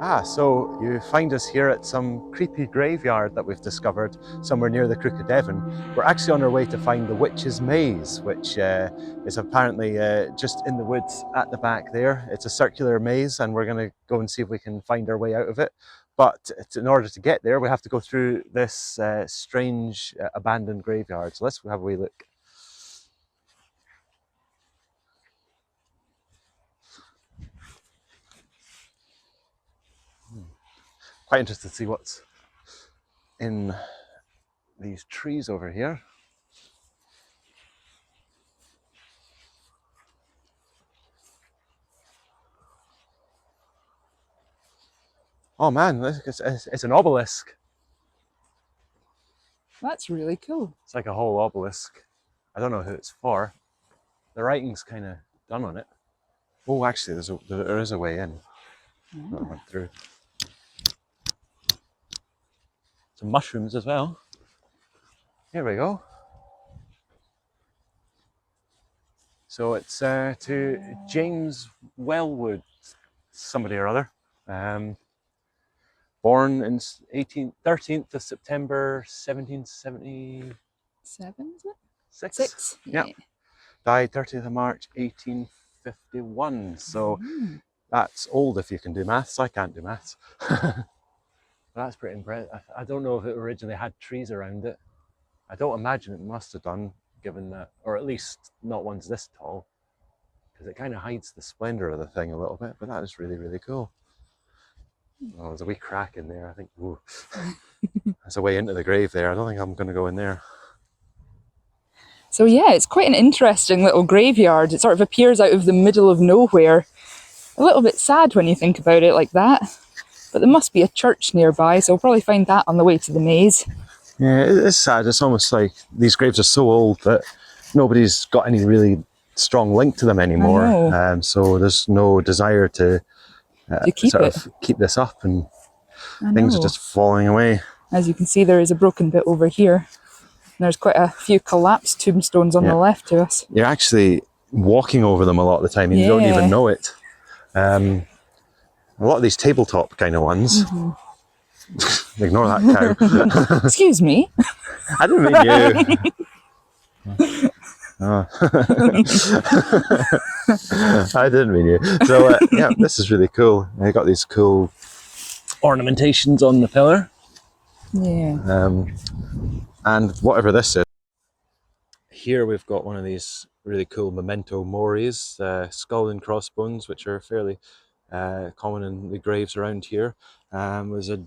So you find us here at some creepy graveyard that we've discovered somewhere near the Crook of Devon. We're actually on our way to find the Witch's Maze, which is apparently just in the woods at the back there. It's a circular maze, and we're going to go and see if we can find our way out of it. But in order to get there, we have to go through this strange abandoned graveyard. So let's have a wee look. Quite interested to see what's in these trees over here. Oh man, it's an obelisk. That's really cool. It's like a whole obelisk. I don't know who it's for. The writing's kind of done on it. Oh, actually, there is a way in. That went through. Some mushrooms as well. Here we go. So it's to James Wellwood, somebody or other. Born in 13th of September 1777. 7, is it? Six? Yeah. Died 30th of March 1851. So that's old if you can do maths. I can't do maths. That's pretty impressive. I don't know if it originally had trees around it. I don't imagine it must have done, given that, or at least not ones this tall, because it kind of hides the splendor of the thing a little bit, but that is really, really cool. Oh, there's a wee crack in there, I think. Ooh. There's a way into the grave there. I don't think I'm going to go in there. So yeah, it's quite an interesting little graveyard. It sort of appears out of the middle of nowhere. A little bit sad when you think about it like that. But there must be a church nearby, so we'll probably find that on the way to the maze. Yeah, it's sad. It's almost like these graves are so old that nobody's got any really strong link to them anymore. So there's no desire to keep this up, and things are just falling away. As you can see, there is a broken bit over here. And there's quite a few collapsed tombstones on the left to us. You're actually walking over them a lot of the time, and you don't even know it. A lot of these tabletop kind of ones. Ignore that cow. Excuse me. I didn't mean you. Oh. I didn't mean you. So yeah, this is really cool. I got these cool ornamentations on the pillar. Yeah. And whatever this is. Here we've got one of these really cool memento moris, skull and crossbones, which are fairly common in the graves around here. Was a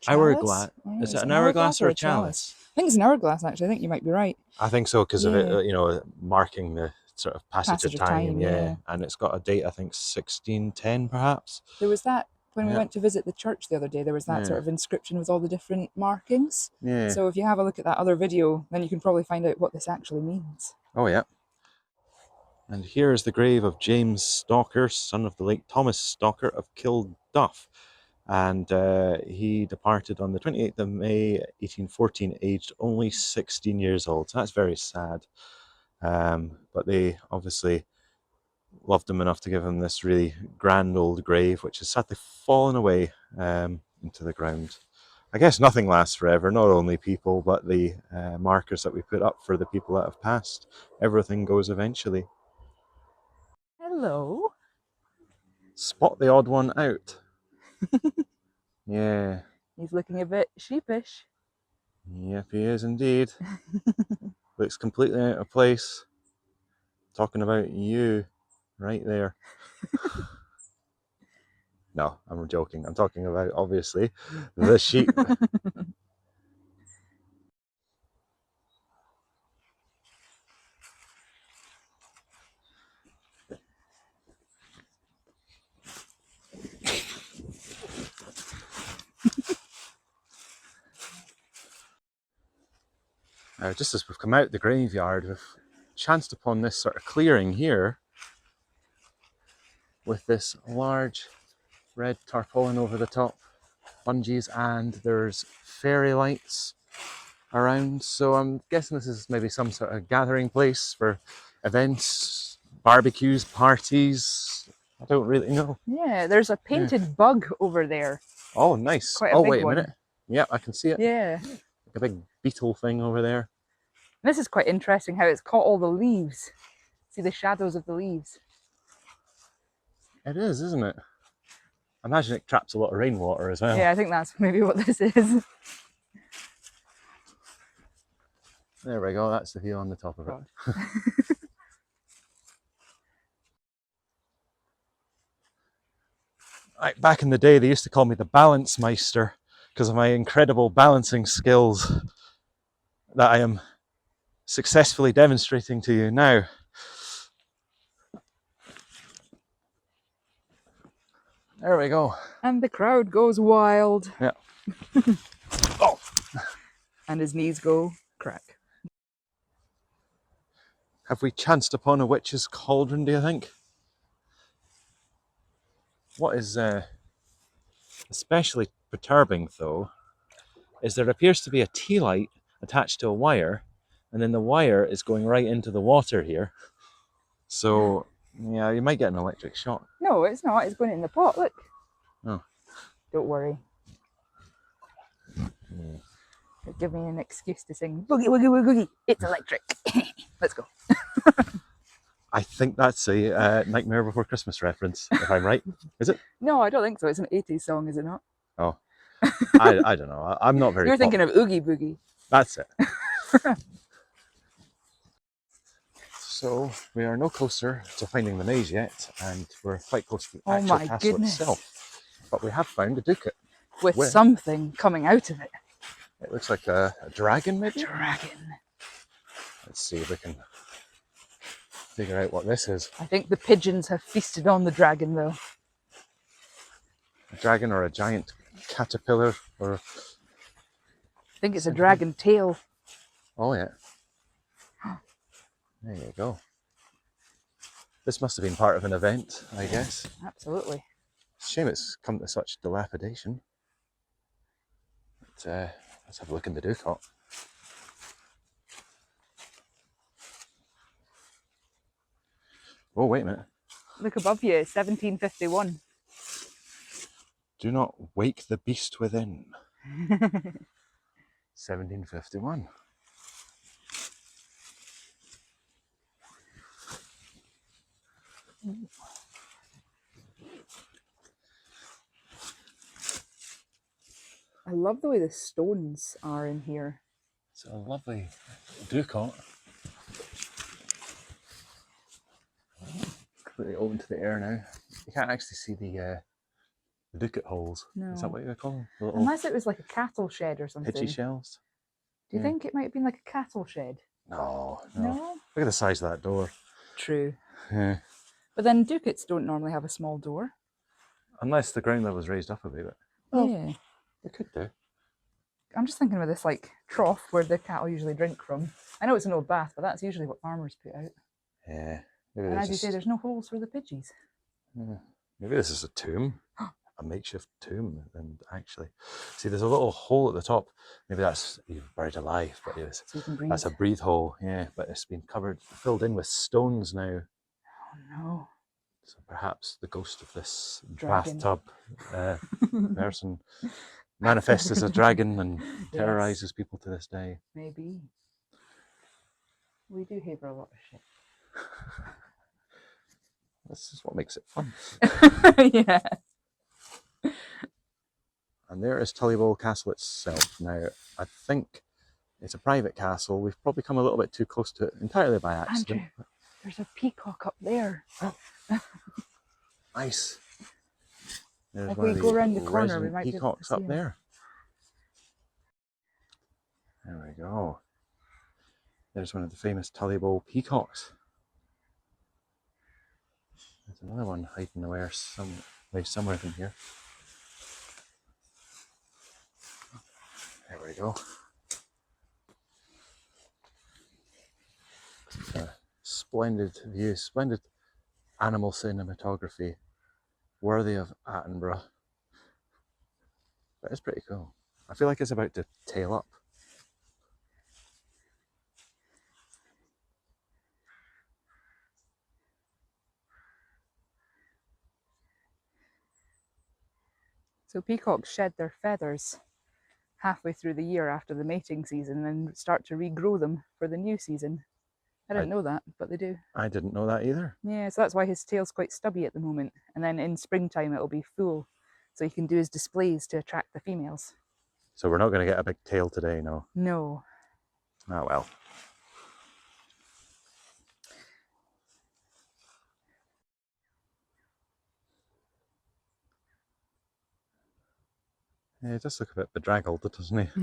hourglass. Oh, is it an hourglass or a chalice? I think it's an hourglass, actually. I think you might be right. I think so, because of it, you know, marking the sort of passage of time. Yeah. And it's got a date, I think 1610 perhaps. There was that when we went to visit the church the other day. There was that sort of inscription with all the different markings. Yeah. So if you have a look at that other video, then you can probably find out what this actually means. Oh yeah. And here is the grave of James Stalker, son of the late Thomas Stalker of Kilduff. And he departed on the 28th of May, 1814, aged only 16 years old. So that's very sad. But they obviously loved him enough to give him this really grand old grave, which has sadly fallen away into the ground. I guess nothing lasts forever, not only people, but the markers that we put up for the people that have passed. Everything goes eventually. Hello. Spot the odd one out. Yeah. He's looking a bit sheepish. Yep, he is indeed. Looks completely out of place. Talking about you right there. No, I'm joking. I'm talking about, obviously, the sheep. Just as we've come out the graveyard, we've chanced upon this sort of clearing here with this large red tarpaulin over the top, bungees, and there's fairy lights around. So I'm guessing this is maybe some sort of gathering place for events, barbecues, parties, I don't really know. Yeah, there's a painted bug over there. Oh, nice. Quite a Oh, big wait a one. minute. Yeah, I can see it. Yeah. Like a big beetle thing over there. This is quite interesting how it's caught all the leaves. See the shadows of the leaves. It is, isn't it? I imagine it traps a lot of rainwater as well. Yeah, I think that's maybe what this is. There we go. That's the view on the top of it. Right, back in the day, they used to call me the Balance Meister because of my incredible balancing skills that I am successfully demonstrating to you now. There we go. And the crowd goes wild. Yeah. Oh. And his knees go crack. Have we chanced upon a witch's cauldron, do you think? What is especially perturbing, though, is there appears to be a tea light attached to a wire, and then the wire is going right into the water here. So, yeah, you might get an electric shock. No, it's not. It's going in the pot. Look. Oh. Don't worry. Give me an excuse to sing boogie woogie woogie. It's electric. Let's go. I think that's a Nightmare Before Christmas reference, if I'm right. Is it? No, I don't think so. It's an 80s song, is it not? Oh, I don't know. I'm not very. You're thinking of Oogie Boogie. That's it. So we are no closer to finding the maze yet, and we're quite close to the actual castle itself. But we have found a ducat with something coming out of it. It looks like a dragon, maybe. Dragon. Let's see if we can figure out what this is. I think the pigeons have feasted on the dragon, though. A dragon or a giant caterpillar, or I think it's a dragon tail. Oh yeah. There you go. This must have been part of an event, I guess. Absolutely. Shame it's come to such dilapidation. But, let's have a look in the ducat. Oh, wait a minute. Look above you, 1751. Do not wake the beast within. 1751. I love the way the stones are in here. It's a lovely ducat. Completely open to the air now. You can't actually see the ducat holes. No. Is that what you call them? The unless it was like a cattle shed or something. pitchy shells? Do you think it might have been like a cattle shed? No. No? Look at the size of that door. True. Yeah. But then ducats don't normally have a small door. Unless the ground level was raised up a bit. Oh, yeah. It could do. I'm just thinking of this like trough where the cattle usually drink from. I know it's an old bath, but that's usually what farmers put out. Yeah. And as you say, there's no holes for the pidgeys. Yeah. Maybe this is a tomb. A makeshift tomb. And actually, see, there's a little hole at the top. Maybe that's, you've buried alive, but it's, so you can breathe. That's a breathe hole. Yeah, but it's been filled in with stones now. Oh no. So perhaps the ghost of this dragon. Bathtub person manifests as a dragon and terrorizes people to this day. Maybe. We do hear a lot of shit. This is what makes it fun. Yeah. And there is Tullyball Castle itself. Now, I think it's a private castle. We've probably come a little bit too close to it entirely by accident. Andrew, there's a peacock up there. Nice. There's if one we of go around the corner, we might peacocks be able to up see there. There we go. There's one of the famous Tullyball peacocks. There's another one hiding away somewhere in here. There we go. It's a splendid view, splendid animal cinematography, worthy of Attenborough. But it's pretty cool. I feel like it's about to tail up. So peacocks shed their feathers halfway through the year after the mating season and start to regrow them for the new season. I I, didn't know that, but they do. I didn't know that either. Yeah, so that's why his tail's quite stubby at the moment. And then in springtime it'll be full, so he can do his displays to attract the females. So we're not going to get a big tail today, no. No. Oh well. Yeah, he does look a bit bedraggled, doesn't he?